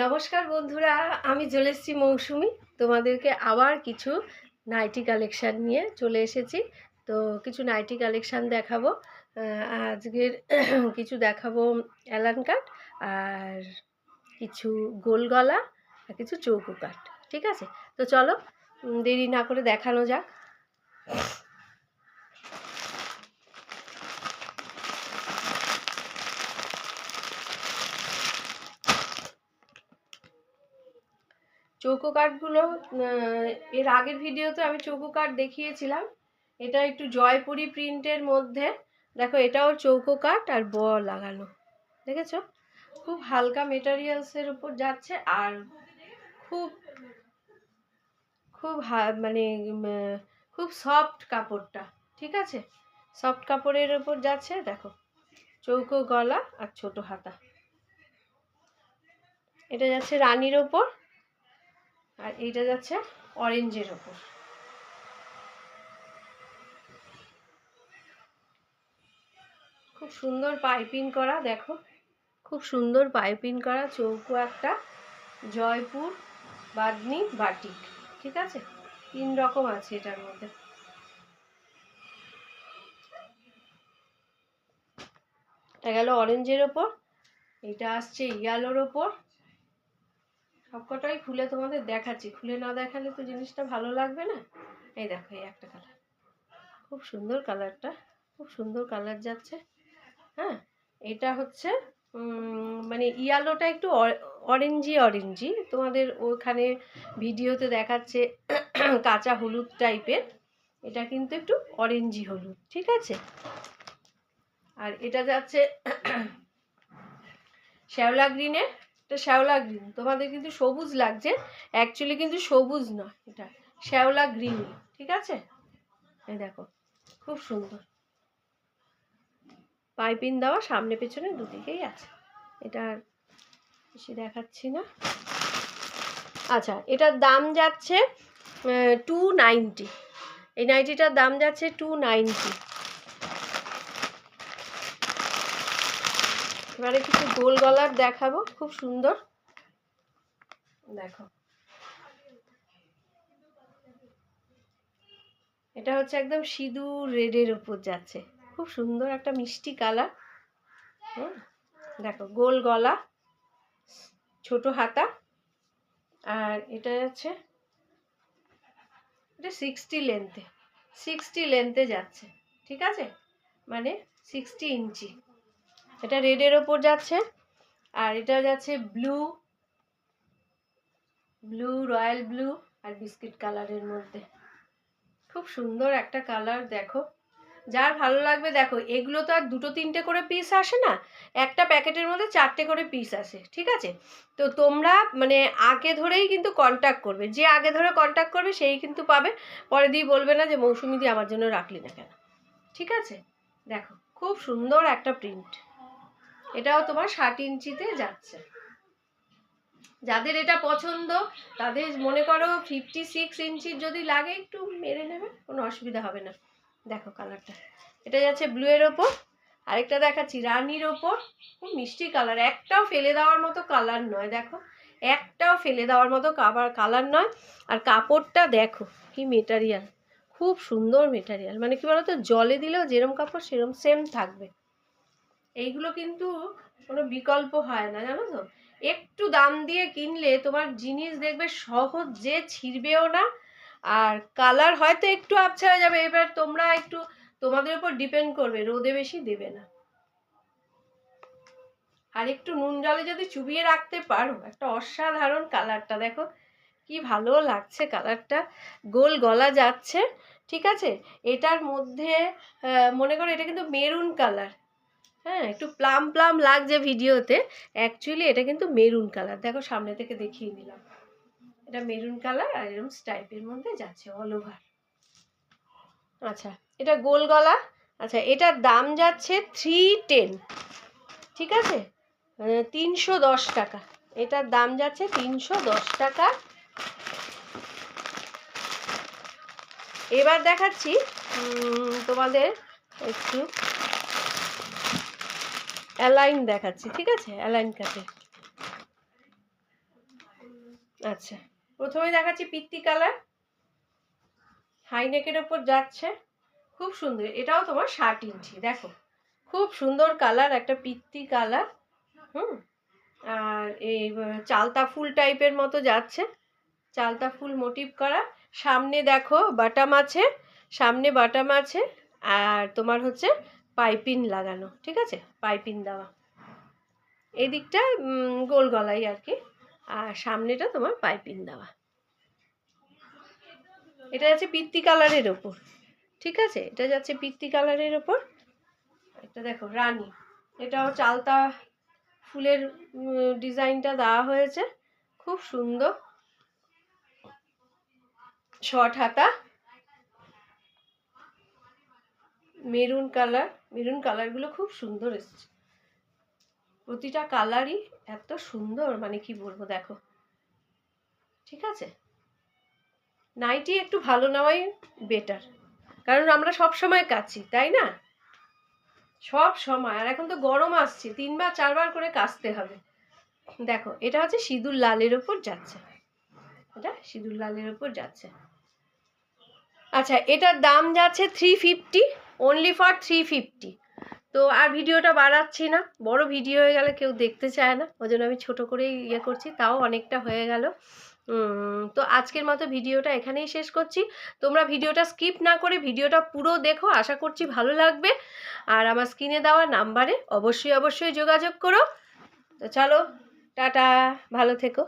নমস্কার বন্ধুরা, আমি চলে এসেছি মৌসুমি। তোমাদেরকে আবার কিছু নাইটি কালেকশান নিয়ে চলে এসেছি। তো কিছু নাইটি কালেকশান দেখাবো আজকের। কিছু দেখাবো অ্যালান কাট, আর কিছু গোল গলা, আর কিছু চৌকো কাট। ঠিক আছে, তো চলো দেরি না করে দেখানো যাক। চৌকো কাঠগুলো এর আগের ভিডিওতে আমি চৌকো কাঠ দেখিয়েছিলাম। এটা একটু জয়পুরি প্রিন্টের মধ্যে, দেখো এটাও চৌকো কাঠ আর বল লাগানো, দেখেছো? খুব হালকা মেটেরিয়ালসের উপর যাচ্ছে, আর খুব খুব মানে খুব সফট কাপড়টা। ঠিক আছে, সফট কাপড়ের উপর যাচ্ছে। দেখো চৌকো গলা আর ছোট হাতা। এটা যাচ্ছে রানীর ওপর, আর এইটা যাচ্ছে অরেঞ্জের ওপর। খুব সুন্দর পাইপিং করা, দেখো খুব সুন্দর পাইপিং করা চৌকো একটা জয়পুর বাঁধনি বাটিক। ঠিক আছে, 3 রকম আছে এটার মধ্যে। এটা গেল অরেঞ্জের ওপর, এটা আসছে ইয়েলোর ওপর। সবকটাই খুলে তোমাদের দেখাচ্ছি, খুলে না দেখালে তো জিনিসটা ভালো লাগবে না। এই দেখো, এই একটা কালার, খুব সুন্দর কালারটা, খুব সুন্দর কালার যাচ্ছে। হ্যাঁ, এটা হচ্ছে মানে ইয়েলোটা একটু অরেঞ্জি অরেঞ্জি, তোমাদের ওখানে ভিডিওতে দেখাচ্ছে কাঁচা হলুদ টাইপের, এটা কিন্তু একটু অরেঞ্জি হলুদ। ঠিক আছে, আর এটা যাচ্ছে শ্যাওলা গ্রিনের। এটা শ্যাওলা গ্রিন, তোমাদের কিন্তু সবুজ লাগছে, অ্যাকচুয়ালি কিন্তু সবুজ নয়, এটা শ্যাওলা গ্রিনই। ঠিক আছে, এই দেখো খুব সুন্দর পাইপিং দেওয়া, সামনে পেছনে দুদিকেই আছে। এটা আর বেশি দেখাচ্ছি না। আচ্ছা, এটার দাম যাচ্ছে 290। এই নাইটিটার দাম যাচ্ছে 290। এবারে কিছু গোল গলার দেখাবো, খুব সুন্দর। দেখো এটা হচ্ছে একদম সিঁদুর রেডের উপর যাচ্ছে, খুব সুন্দর একটা মিষ্টি কালার। দেখো গোল গলা, ছোট হাতা, আর এটা যাচ্ছে এটা 60 লেন্থে যাচ্ছে। ঠিক আছে, মানে 60 ইঞ্চি। এটা রেডের ওপর যাচ্ছে, আর এটা যাচ্ছে ব্লু রয়্যাল ব্লু আর বিস্কিট কালারের মধ্যে। খুব সুন্দর একটা কালার, দেখো যার ভালো লাগবে। দেখো এগুলো তো আর 2-3টে করে পিস আসে না, একটা প্যাকেটের মধ্যে 4টে করে পিস আসে। ঠিক আছে, তো তোমরা মানে আগে ধরেই কিন্তু কন্ট্যাক্ট করবে, যে আগে ধরে কন্ট্যাক্ট করবে সেই কিন্তু পাবে, পরে দিয়ে বলবে না যে মৌসুমি দি আমার জন্য রাখলি না কেন। ঠিক আছে, দেখো খুব সুন্দর একটা প্রিন্ট, এটাও তোমার 60 ইঞ্চিতে যাচ্ছে। যাদের এটা পছন্দ তাদের মনে করো 56 ইঞ্চির যদি লাগে একটু মেরে নেবে, কোনো অসুবিধা হবে না। দেখো কালারটা, এটা যাচ্ছে ব্লু এর ওপর, আরেকটা দেখাচ্ছি রানীর ওপর। খুব মিষ্টি কালার, একটাও ফেলে দেওয়ার মতো কালার নয়। দেখো একটাও ফেলে দেওয়ার মতো কালার নয়। আর কাপড়টা দেখো কি মেটারিয়াল, খুব সুন্দর মেটারিয়াল। মানে কি বলতো, জলে দিলেও যেরম কাপড় সেরম সেম থাকবে। এইগুলো কিন্তু কোনো বিকল্প হয় না, জানো তো। একটু দাম দিয়ে কিনলে তোমার জিনিস দেখবে সহজে ছিঁড়বেও না, আর কালার হয়তো একটু আবছা হয়ে যাবে। এবার তোমরা একটু তোমাদের উপর ডিপেন্ড করবে, রোদে বেশি দেবে না, আর একটু নুন জলে যদি চুবিয়ে রাখতে পারো, একটা অসাধারণ কালারটা দেখো কি ভালো লাগছে কালারটা। গোল গলা যাচ্ছে। ঠিক আছে, এটার মধ্যে মনে করো এটা কিন্তু মেরুন কালার। হ্যাঁ, একটু প্লাম প্লাম লাগছে ভিডিওতে, অ্যাকচুয়ালি এটা কিন্তু মেরুন কালার। দেখো সামনে থেকে দেখিয়ে দিলাম, এটা মেরুন কালার আর এরকম স্টাইপের মধ্যে যাচ্ছে অল ওভার। আচ্ছা, এটা গোল গলা। আচ্ছা, এটার দাম যাচ্ছে 310। ঠিক আছে, 310 টাকা। এটার দাম যাচ্ছে 310 টাকা। এবার দেখাচ্ছি তোমাদের একটু অ্যালাইন দেখাচ্ছি। ঠিক আছে, অ্যালাইন কাটে আচ্ছা, প্রথমে দেখাচ্ছি পিত্তি কালার, হাই নেকের ওপর যাচ্ছে, খুব সুন্দর। এটাও তোমার 60 ইঞ্চি, দেখো খুব সুন্দর কালার, একটা পিত্তি কালার। আর এই চালতা ফুল টাইপের মতো যাচ্ছে, চালতা ফুল মোটিভ করা। সামনে দেখো বাটাম আছে, সামনে বাটাম আছে, আর তোমার হচ্ছে পাইপিং লাগানো, ঠিক আছে, পাইপিং দেওয়া। এই দিকটা গোল গলাই আর কি, আর সামনেটা তোমার পাইপিং দেওয়া। এটা যাচ্ছে পিত্তি কালারের ওপর, ঠিক আছে, এটা যাচ্ছে পিত্তি কালারের ওপর। এটা দেখো রানী, এটাও চালতা ফুলের ডিজাইনটা দেওয়া হয়েছে, খুব সুন্দর। শর্ট হাতা, মেরুন কালার, মেরুন কালারগুলো খুব সুন্দর এসছে, প্রতিটা কালারই এত সুন্দর, মানে কি বলবো, দেখো, ঠিক আছে। নাইটি একটু ভালো নেওয়াই বেটার, কারণ আমরা সব সময় কাচি, তাই না, সব সময়। আর এখন তো গরম আসছে, 3 বার 4 বার করে কাচতে হবে। দেখো এটা হচ্ছে সিঁদুর লালের ওপর যাচ্ছে, এটা সিঁদুর লালের ওপর যাচ্ছে। আচ্ছা, এটার দাম যাচ্ছে 350, অনলি ফর 350। তো আর ভিডিওটা বাড়াচ্ছি না, বড় ভিডিও হয়ে গেলে কেউ দেখতে চায় না, ওই জন্য আমি ছোটো করেই ইয়ে করছি, তাও অনেকটা হয়ে গেল। তো আজকের মতো ভিডিওটা এখানেই শেষ করছি। তোমরা ভিডিওটা স্কিপ না করে ভিডিওটা পুরো দেখো, আশা করছি ভালো লাগবে। আর আমার স্ক্রিনে দেওয়া নাম্বারে অবশ্যই যোগাযোগ করো। তো চলো, টাটা, ভালো থেকো।